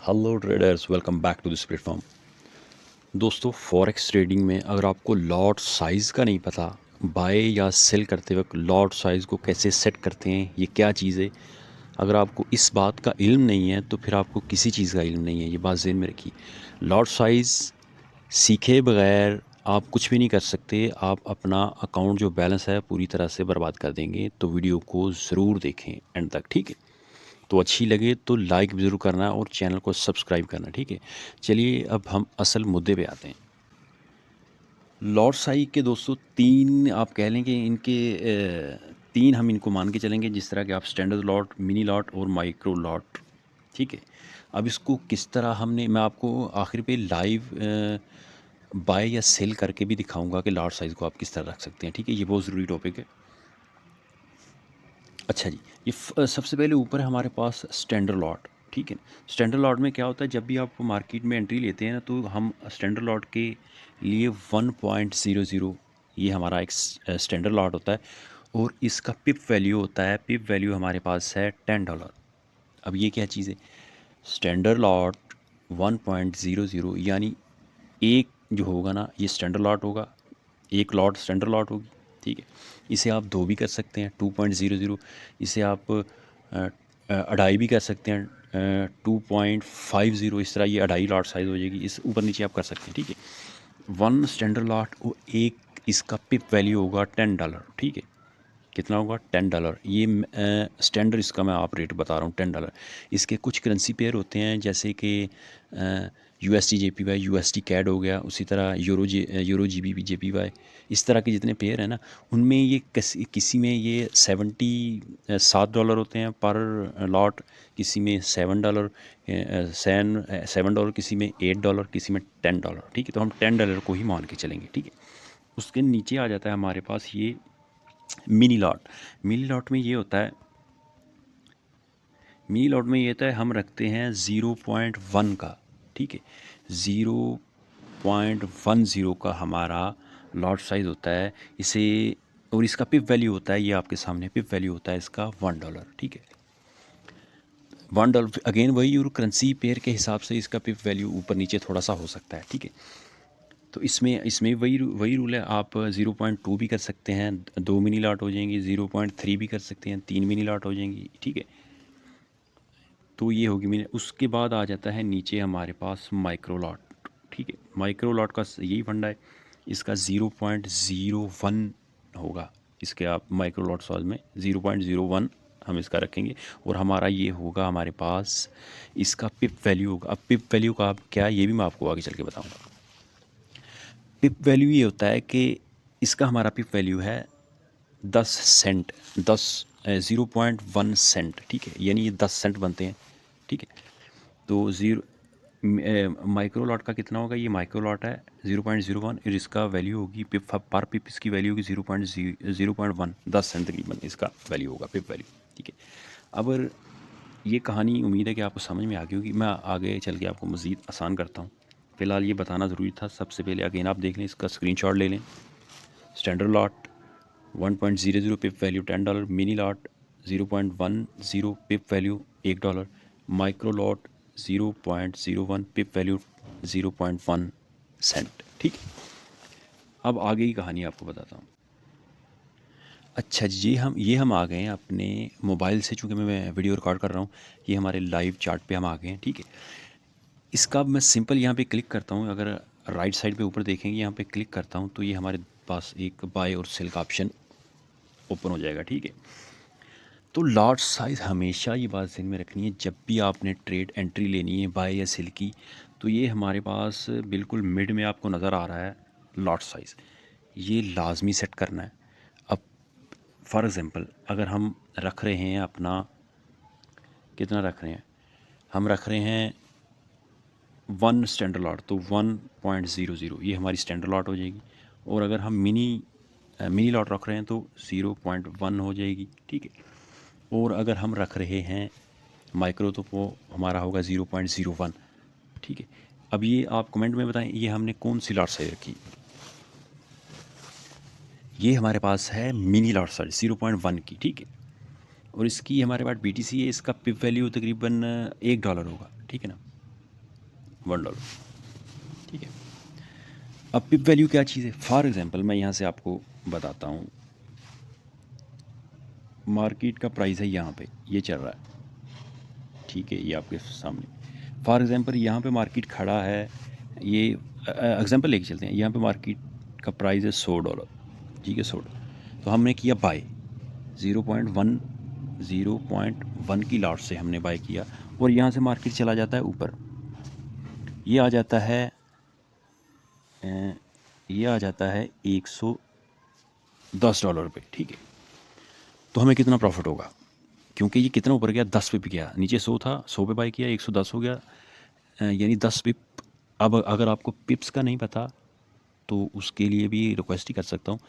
Hello traders, welcome back to this platform. दोस्तों, forex trading में अगर आपको लॉट साइज़ का नहीं पता, बाय या सेल करते वक्त लॉट साइज़ को कैसे सेट करते हैं, ये क्या चीज़ है, अगर आपको इस बात का इल्म नहीं है तो फिर आपको किसी चीज़ का इल्म नहीं है। ये बात ज़हन में रखिए। लॉट साइज़ सीखे बगैर आप कुछ भी नहीं कर सकते। आप अपना अकाउंट जो बैलेंस है पूरी तरह से बर्बाद कर देंगे। तो वीडियो को ज़रूर देखें एंड तक, ठीक है। तो अच्छी लगे तो लाइक ज़रूर करना और चैनल को सब्सक्राइब करना, ठीक है। चलिए अब हम असल मुद्दे पे आते हैं। लॉट साइज़ के दोस्तों तीन आप कह लें कि इनके तीन हम इनको मान के चलेंगे, जिस तरह के आप स्टैंडर्ड लॉट, मिनी लॉट और माइक्रो लॉट, ठीक है। अब इसको किस तरह हमने, मैं आपको आखिर पे लाइव बाय या सेल करके भी दिखाऊंगा कि लॉट साइज़ को आप किस तरह रख सकते हैं, ठीक है। ये बहुत ज़रूरी टॉपिक है। अच्छा जी, ये सबसे पहले ऊपर है हमारे पास स्टैंडर्ड लॉट, ठीक है। स्टैंडर्ड लॉट में क्या होता है, जब भी आप मार्केट में एंट्री लेते हैं ना, तो हम स्टैंडर्ड लॉट के लिए 1.00 ये हमारा एक स्टैंडर्ड लॉट होता है और इसका पिप वैल्यू होता है। पिप वैल्यू हमारे पास है $10। अब ये क्या चीज़ है, स्टैंडर्ड लॉट 1.00 यानी एक जो होगा ना, ये स्टैंडर्ड लॉट होगा, एक लॉट स्टैंडर्ड लॉट होगी, ठीक है। इसे आप दो भी कर सकते हैं 2.00, इसे आप अढ़ाई भी कर सकते हैं 2.50, इस तरह ये अढ़ाई लॉट साइज़ हो जाएगी। इस ऊपर नीचे आप कर सकते हैं, ठीक है। वन स्टैंडर्ड लॉट और एक इसका पिप वैल्यू होगा $10, ठीक है। कितना होगा, $10। ये स्टैंडर्ड इसका मैं आप रेट बता रहा हूँ, $10। इसके कुछ करेंसी पेयर होते हैं, जैसे कि USD JPY, USD कैड हो गया, उसी तरह यूरो GBP JPY, इस तरह के जितने पेयर हैं ना, उनमें ये किसी में ये $7 होते हैं पर लॉट, किसी में $7, $7, किसी में $8, किसी में $10, ठीक है। तो हम $10 को ही मान के चलेंगे, ठीक है। उसके नीचे आ जाता है हमारे पास ये मिनी लॉट। मिनी लॉट में ये होता है, मिनी लॉट में ये होता है, हम रखते हैं 0.1 का, ठीक है। 0.10 का हमारा लॉट साइज़ होता है इसे, और इसका पिप वैल्यू होता है, ये आपके सामने पिप वैल्यू होता है इसका $1, ठीक है। $1 अगेन वही, और करेंसी पेयर के हिसाब से इसका पिप वैल्यू ऊपर नीचे थोड़ा सा हो सकता है, ठीक है। तो इसमें इसमें वही रूल है। आप 0.2 भी कर सकते हैं, 2 मिनी लॉट हो जाएंगी, 0.3 भी कर सकते हैं, 3 मिनी लॉट हो जाएंगी, ठीक है। तो ये होगी मिनी। उसके बाद आ जाता है नीचे हमारे पास माइक्रो लॉट, ठीक है। माइक्रो लॉट का यही फंडा है, इसका 0.01 होगा। इसके आप माइक्रो लॉट साइज में 0.01 हम इसका रखेंगे, और हमारा ये होगा हमारे पास, इसका पिप वैल्यू होगा। अब पिप वैल्यू का आप क्या, ये भी मैं आपको आगे चल के बताऊँगा। पिप वैल्यू ये होता है कि इसका हमारा पिप वैल्यू है 10 सेंट, 0.1 सेंट, ठीक है। यानी ये 10 सेंट बनते हैं, ठीक है। तो माइक्रो लॉट का कितना होगा, ये माइक्रो लॉट है 0.01, और इसका वैल्यू होगी पिप, पर पिप इसकी वैल्यू होगी 0.1, 10 सेंट तकरीबन इसका वैल्यू होगा, पिप वैल्यू, ठीक है। अब ये कहानी उम्मीद है कि आपको समझ में आ गई होगी। मैं आगे चल के आपको मज़ीद आसान करता हूँ। फ़िलहाल ये बताना ज़रूरी था। सबसे पहले अगेन आप देख लें, इसका स्क्रीनशॉट ले लें। स्टैंडर्ड लॉट 1.00 पिप वैल्यू $10, मिनी लॉट 0.10 पिप वैल्यू $1, माइक्रो लॉट 0.01 पिप वैल्यू 0.1 सेंट, ठीक है। अब आगे की कहानी आपको बताता हूँ। अच्छा जी, ये हम आ गए हैं अपने मोबाइल से, चूँकि मैं वीडियो रिकॉर्ड कर रहा हूँ, ये हमारे लाइव चार्ट पे हम आ गए हैं, ठीक है। इसका मैं सिंपल यहाँ पे क्लिक करता हूँ, अगर राइट साइड पे ऊपर देखेंगे, यहाँ पे क्लिक करता हूँ तो ये हमारे पास एक बाय और सेल का ऑप्शन ओपन हो जाएगा, ठीक है। तो लॉट साइज़ हमेशा ये बात ध्यान में रखनी है, जब भी आपने ट्रेड एंट्री लेनी है बाय या सेल की, तो ये हमारे पास बिल्कुल मिड में आपको नज़र आ रहा है लॉट साइज़, ये लाजमी सेट करना है। अब फॉर एग्ज़ाम्पल अगर हम रख रहे हैं अपना, कितना रख रहे हैं, हम रख रहे हैं 1 स्टैंडर्ड लॉट, तो 1.00 ये हमारी स्टैंडर्ड लॉट हो जाएगी। और अगर हम मिनी लॉट रख रहे हैं तो 0.1 हो जाएगी, ठीक है। और अगर हम रख रहे हैं माइक्रो, तो वो हमारा होगा 0.01, ठीक है। अब ये आप कमेंट में बताएं, ये हमने कौन सी लॉट साइज रखी। ये हमारे पास है मिनी लॉट साइज 0.1 की, ठीक है। और इसकी हमारे पास BTC है, इसका पिप वैल्यू तकरीबन $1 होगा, ठीक है ना। $1, ठीक है। अब पिप वैल्यू क्या चीज़ है? फॉर एग्जांपल मैं यहाँ से आपको बताता हूँ, मार्केट का प्राइस है यहाँ पे, ये चल रहा है, ठीक है, ये आपके सामने। फॉर एग्जांपल यहाँ पे मार्केट खड़ा है, ये एग्जांपल लेके चलते हैं, यहाँ पे मार्केट का प्राइस है $100, ठीक है, $100। तो हमने किया बाय 0.1 की लॉट से हमने बाय किया, और यहाँ से मार्केट चला जाता है ऊपर, ये आ जाता है $110 पे, ठीक है। तो हमें कितना प्रॉफिट होगा? क्योंकि ये कितना ऊपर गया, 10 पिप गया, नीचे 100 था, 100 पे बाई किया, 110 हो गया, यानी 10 पिप। अब अगर आपको पिप्स का नहीं पता तो उसके लिए भी रिक्वेस्ट ही कर सकता हूँ,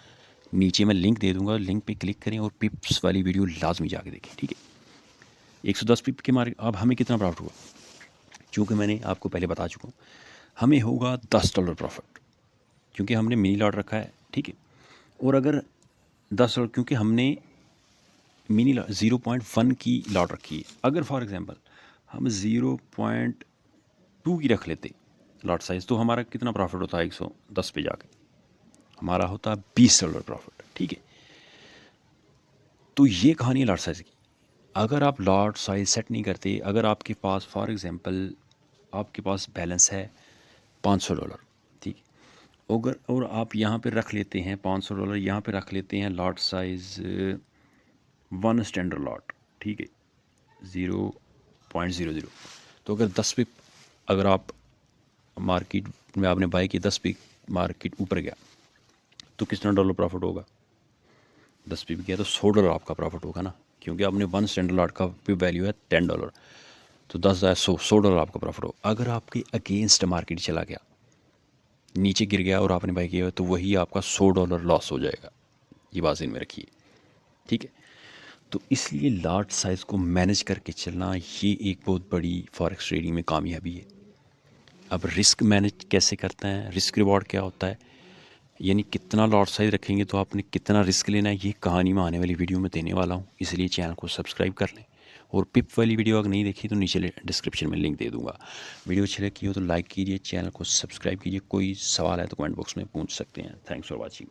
नीचे मैं लिंक दे दूँगा, लिंक पे क्लिक करें और पिप्स वाली वीडियो लाजमी जाके देखें, ठीक है। 110 पिप के मार्क, अब हमें कितना प्रॉफिट हुआ? चूँकि मैंने आपको पहले बता चुका हूँ, हमें होगा $10 प्रॉफिट, क्योंकि हमने मिनी लॉट रखा है, ठीक है। और अगर $10, क्योंकि हमने मिनी 0.1 की लॉट रखी है, अगर फॉर एग्जांपल हम 0.2 की रख लेते लॉट साइज़, तो हमारा कितना प्रॉफिट होता है? 110 पे जाके हमारा होता है $20 प्रॉफिट, ठीक है। तो ये कहानी है लॉट साइज़ की। अगर आप लॉट साइज़ सेट नहीं करते, अगर आपके पास फॉर एग्जांपल आपके पास बैलेंस है $500, ठीक है, और आप यहाँ पे रख लेते हैं $500, यहाँ पे रख लेते हैं लॉट साइज़ 1 स्टैंडर्ड लॉट, ठीक है, 0.00। तो अगर 10 पिप, अगर आप मार्केट में आपने बाई की, 10 पिप मार्केट ऊपर गया तो कितना डॉलर प्रॉफिट होगा? 10 पिप गया तो $100 आपका प्रॉफिट होगा ना, क्योंकि आपने 1 स्टैंडर्ड लॉट का पिप वैल्यू है $10, तो 10 $100 आपका प्रॉफिट होगा। अगर आपके अगेंस्ट मार्केट चला गया, नीचे गिर गया और आपने बाई किया, तो वही आपका $100 लॉस हो जाएगा। ये बात इन में रखिए, ठीक है। तो इसलिए लॉट साइज़ को मैनेज करके चलना, ये एक बहुत बड़ी फॉरेक्स ट्रेडिंग में कामयाबी है। अब रिस्क मैनेज कैसे करते हैं, रिस्क रिवॉर्ड क्या होता है, यानी कितना लॉट साइज़ रखेंगे तो आपने कितना रिस्क लेना है, ये कहानी में आने वाली वीडियो में देने वाला हूँ, इसलिए चैनल को सब्सक्राइब कर लें। और पिप वाली वीडियो अगर नहीं देखी तो नीचे डिस्क्रिप्शन में लिंक दे दूँगा। वीडियो अच्छी लगी हो तो लाइक कीजिए, चैनल को सब्सक्राइब कीजिए, कोई सवाल है तो कमेंट बॉक्स में पूछ सकते हैं। Thanks for watching.